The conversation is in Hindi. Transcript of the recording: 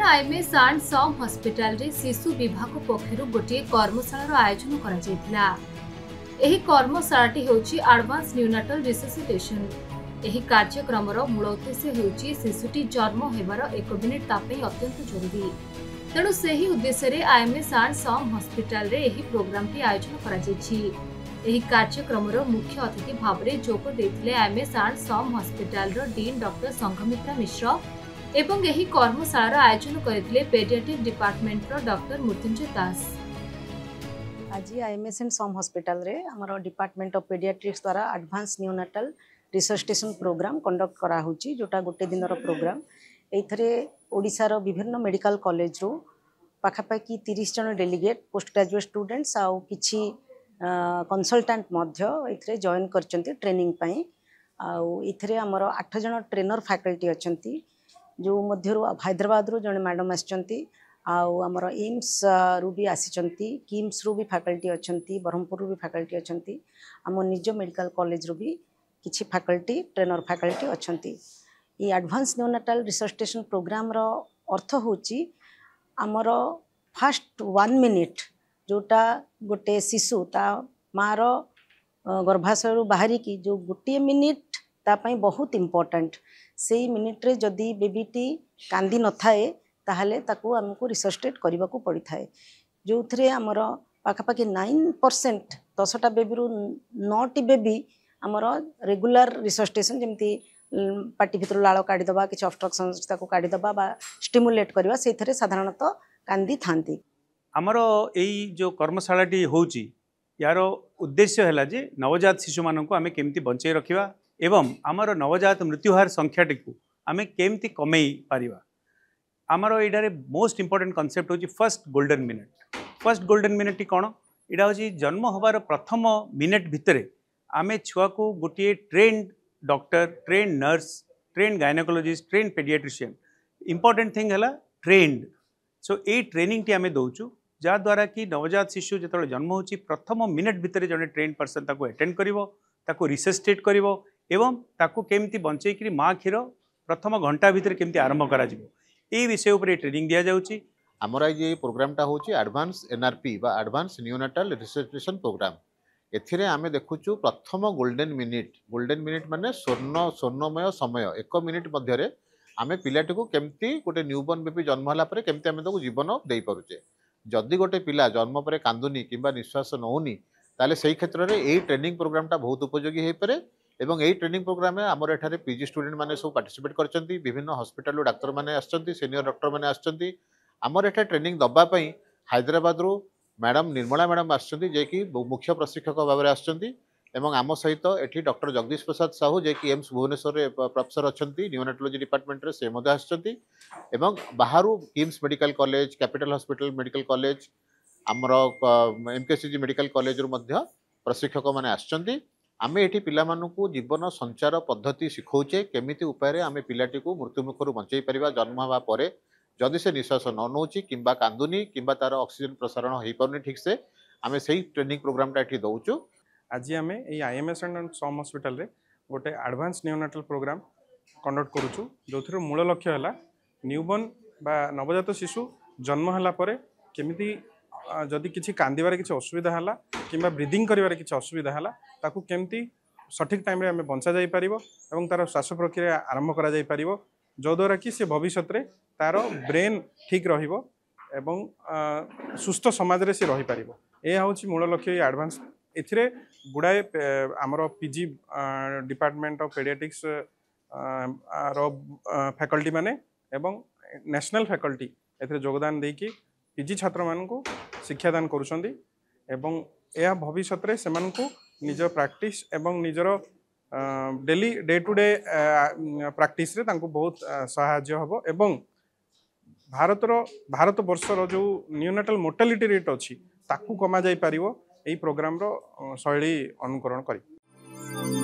आईएमएस एंड सम हॉस्पिटल रे शिशु विभाग पक्षर गोटे कर्मशाला आयोजन करा। एही कर्मशालाटी हेउची एडवांस न्यूनाटल रिससिटेशन। एही कार्यक्रम मूल उद्देश्य हेउची शिशुटी जन्म हेबार 1 मिनिट तापई अत्यंत जरूरी। तेणु सेही उद्देश्य रे आईएमएस एंड सम हॉस्पिटल रे एही प्रोग्रामटी आयोजन करा जेछि। एही कार्यक्रम मुख्य अतिथि भाव में जोग देथिले आईएमएस एंड सम हॉस्पिटल रो डीन डॉक्टर संघमित्रा मिश्र एवं एही कर्मशालार आयोजन करथिले पेडियाट्रिक डिपार्टमेंट रो डॉक्टर मृत्युंजय दास। आज आईएमएस एंड सम हॉस्पिटल रे हमर डिपार्टमेंट ऑफ पेडियाट्रिक्स द्वारा advance neonatal resuscitation programme conduct करा होची, जोटा गोटे दिन रो प्रोग्राम। एथरे ओडिसा रो विभिन्न मेडिकल कॉलेज रो पाखापाखि 30 जन डेलीगेट पोस्ट ग्रेजुएट स्टूडेंट्स आउ किछि कंसल्टेंट मध्य एथरे जॉइन करचंती ट्रेनिंग पई। आउ एथरे हमर 8 जन ट्रेनर फैकल्टी अछंती, जो मध्य हैदराबाद रो जने मैडम आछंती। आउ हमर एम्स रु भी आसीचंती, किम्स रु भी फैकल्टी अछंती, ब्रह्मपुर रु भी फैकल्टी अछंती। हम निज मेडिकल कॉलेज रु भी किछि फैकल्टी ट्रेनर फैकल्टी अछंती। ये एडवांस न्यूनाटल रिससिटेशन प्रोग्राम रो अर्थ होची हमर फर्स्ट 1 मिनिट जोटा गोटे शिशु ता मार गर्भाशय बाहरी की जो गोटे मिनिट तापाई बहुत इम्पोर्टेंट। से मिनिट रे जदि बेबीटी कांदी न थाए ताहले ताकू हमको रिससिटेट करने को पड़ी थाए, जो थे आमर पाखापाखि 9% 10टा बेबी रु 9टी बेबी आमर रेगुलर रिससिटेशन जमती पार्टी भितर लाल काढ़ीदबा कि ऑब्स्ट्रक्शन ताको काढ़ीदबा बा स्टिमुलेट करवा से साधारणतः कांदी थांती। आमर यही जो कर्मशालाटी होची यार उद्देश्य है जे नवजात शिशु मानक आम केमती बंचाई रखा एवं आमर नवजात मृत्युहार संख्याटी को आम केमती कमई पारिबा। आमर ये मोस्ट इंपोर्टेंट कॉन्सेप्ट होची first golden minute. First golden minute कौन यहाँ हूँ जन्म हबार प्रथम मिनिट भितर आम छुआ को गोटे trained doctor, trained nurse, trained gynaecologist, trained paediatrician, important thing है ट्रेन्ड। सो ये ट्रेनिंग टी आम दौचु जहाँद्वारा कि नवजात शिशु जो जन्म हो प्रथम मिनिट भितर जड़े ट्रेन पर्सन ताको अटेंड करिवो, रिससिटेट करिवो एवं ताको केमती बंचेकरी माँ क्षीर प्रथम घंटा भितर केमती आरंभ करा जिवो ए विषय उपर ट्रेनिंग दिया जाउची। आमर ये प्रोग्रामटा होची एडवांस एनआरपी बा एडवांस न्यूनाटल रिससिटेशन प्रोग्राम। एथिरे आमे देखुचु प्रथम गोल्डन मिनिट माने स्वर्णमय समय 1 मिनिट मध्यरे आमे पिलाटी को केमती गोटे न्यूबॉर्न बेबी जन्म होला परे केमती आमे ताको जीवन देई पारुचे। जदि गोटे पिला जन्म परे कांदुनी किंबा निश्वास नौनी ताले सेही क्षेत्र रे एही ट्रेनिंग प्रोग्रामटा बहुत उपयोगी हे परे। एवं एही ट्रेनिंग प्रोग्राम में आमर एठारे पीजी स्टूडेंट माने सब पार्टिसिपेट करचंती, विभिन्न हॉस्पिटल रो डाक्टर माने आछंती, सीनियर डॉक्टर माने आछंती। आमर एठा ट्रेनिंग दबा पई हैदराबाद रो मैडम निर्मला मैडम आछंती, जे कि मुख्य प्रशिक्षक भाव में आछंती। एवं आम सहित एठी डॉक्टर जगदीश प्रसाद साहू जे कि एम्स भुवनेश्वर रे प्रोफेसर अछंती न्यूनाटोलॉजी डिपार्टमेंट रे, से मध्य आछंती। एवं बाहरु KIMS medical college, capital hospital medical college, आमर एमकेसीजी मेडिकल कॉलेज रो मध्य प्रशिक्षक माने आछंती। आमे एठी पिला मानकु जीवन संचार पद्धति सिखौचे, केमिति उपाय रे आमे पिलाटी को मृत्युमुखरु बंचाई परिबा। जन्म हवा परे जदि से निश्वास न नौची किंबा कांदुनी किंबा तार ऑक्सीजन प्रसारण हो पारुनी ठीक से, आमे सेही ट्रेनिंग प्रोग्रामटा एठी दउचु। आज आम ये आईएमएस एंड सम हॉस्पिटल रे गोटे एडवांस न्यूनाटल प्रोग्राम कंडक्ट करूछु, जो मूल लक्ष्य है न्यूबॉर्न बा नवजात शिशु जन्म होला परे केमिति जदि किछि कांदिबार किछि असुविधा हला किंबा ब्रीदिंग करिवार किछि असुविधा हला ताकू केमिति सठिक टाइम रे आमे बंचा जाई परिबो एवं तार श्वास प्रक्रिया आरंभ करा जाई परिबो, जो द्वारा कि से भविष्य रे तार ब्रेन ठीक रहिबो एवं सुस्थ समाज रे से रहि परिबो। ए होछि मूल लक्ष्य एडवांस। एथिरे गुड़ाए आमर पीजी डिपार्टमेंट ऑफ पेडियाट्रिक्स रो फैकल्टी माने एवं नेशनल फैकल्टी एथिरे योगदान देकी पीजी छात्र मानकु शिक्षादान करुछंदी एवं यह भविष्य रे सेमानकु निज प्रैक्टिस एवं निजर daily day to day practice रे तांकु बहुत सहाय्य हबो एवं भारत वर्षर जो न्यूनाटल मोर्टालिटी रेट अच्छी ताकू कमा जाई पारिबो एई प्रोग्राम रो शैली अनुकरण करी।